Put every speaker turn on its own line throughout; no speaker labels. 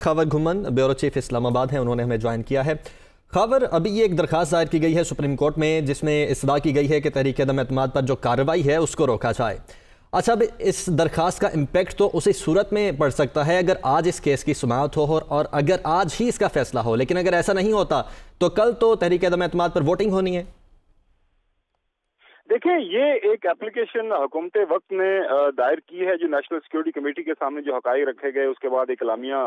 खावर घुमन bureau chief Islamabad हैं, उन्होंने हमें ज्वाइन किया है। खावर, अभी ये एक दरखास्त दायर की गई है सुप्रीम कोर्ट में जिसमें इस्तदा की गई है कि तहरीक अदम एतमाद पर जो कार्रवाई है उसको रोका जाए। अच्छा, अब इस दरखास्त का इम्पैक्ट तो उसी सूरत में पड़ सकता है अगर आज इस केस की सुमाअत हो और अगर आज ही इसका फैसला हो, लेकिन अगर ऐसा नहीं होता तो कल तो तहरीक अदम एतमाद पर वोटिंग होनी है।
देखिए, ये एक एप्लीकेशन हुकूमत वक्त ने दायर की है जो नेशनल सिक्योरिटी कमेटी के सामने जो हकाइक रखे गए, उसके बाद एक एलामिया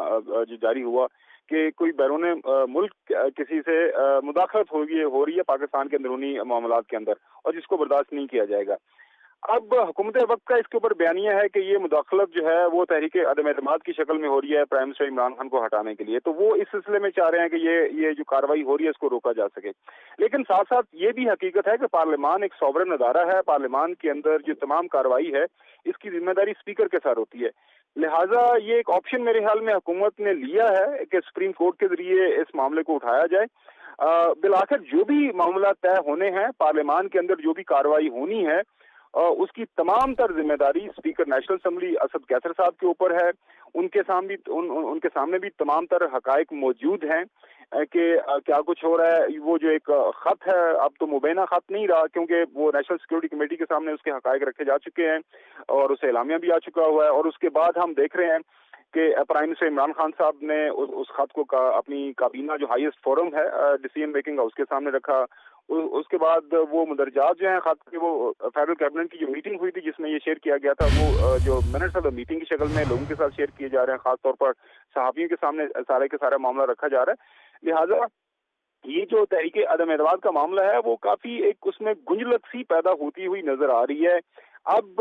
जो जारी हुआ कि कोई बैरून मुल्क किसी से मुदाखलत हो रही है पाकिस्तान के अंदरूनी मामलात के अंदर, और जिसको बर्दाश्त नहीं किया जाएगा। अब हुकूमत वक्त का इसके ऊपर बयानिया है कि ये मुदाखलत जो है वो तहरीक अदम एतमाद की शक्ल में हो रही है प्राइम मिनिस्टर इमरान खान को हटाने के लिए, तो वो इस सिलसिले में चाह रहे हैं कि ये जो कार्रवाई हो रही है इसको रोका जा सके। लेकिन साथ साथ ये भी हकीकत है कि पार्लियामान एक सॉवरन अदारा है, पार्लियामान के अंदर जो तमाम कार्रवाई है इसकी जिम्मेदारी स्पीकर के साथ होती है। लिहाजा ये एक ऑप्शन मेरे ख्याल में हुकूमत ने लिया है कि सुप्रीम कोर्ट के जरिए इस मामले को उठाया जाए। बिलाखिर जो भी मामला तय होने हैं पार्लियामान के अंदर, जो भी कार्रवाई होनी है उसकी तमाम तर जिम्मेदारी speaker national assembly Asad Qaiser साहब के ऊपर है। उनके सामने भी तमाम तर हकायक मौजूद हैं कि क्या कुछ हो रहा है। वो जो एक खत है, अब तो मुबैना खत नहीं रहा क्योंकि वो नेशनल सिक्योरिटी कमेटी के सामने उसके हकायक रखे जा चुके हैं और उसे एलामिया भी आ चुका हुआ है। और उसके बाद हम देख रहे हैं कि प्राइम मिनिस्टर इमरान खान साहब ने उस खत को अपनी काबीना जो हाईएस्ट फोरम है डिसीजन मेकिंग उसके सामने रखा। उसके बाद वो मुदरजात जो हैं खत के, वो फेडरल कैबिनेट की जो मीटिंग हुई थी जिसमें ये शेयर किया गया था, वो जो मिनट्स ऑफ द मीटिंग की शक्ल में लोगों के साथ शेयर किए जा रहे हैं। खासतौर पर सहाफियों के सामने सारे के सारा मामला रखा जा रहा है। लिहाजा ये जो तहरीक अदम एतमाद का मामला है वो काफी एक उसमें गुंजलक सी पैदा होती हुई नजर आ रही है। अब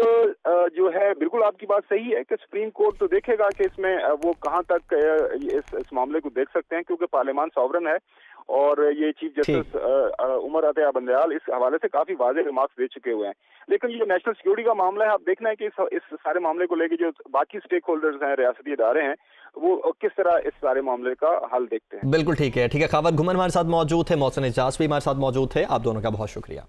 जो है, बिल्कुल आपकी बात सही है कि सुप्रीम कोर्ट तो देखेगा कि इसमें वो कहां तक इस मामले को देख सकते हैं, क्योंकि पार्लियामान सॉवरन है और ये चीफ जस्टिस उमर अतिया बंदयाल इस हवाले से काफी वाज़ेह रिमार्क्स दे चुके हुए हैं। लेकिन ये नेशनल सिक्योरिटी का मामला है, आप देखना है कि इस सारे मामले को लेकर जो बाकी स्टेक होल्डर्स हैं, रियासती इदारे हैं, वो किस तरह इस सारे मामले का हल देखते हैं।
बिल्कुल ठीक है। खावर घुमन हमारे साथ मौजूद थे, मोहसिन एजाज भी हमारे साथ मौजूद थे। आप दोनों का बहुत शुक्रिया।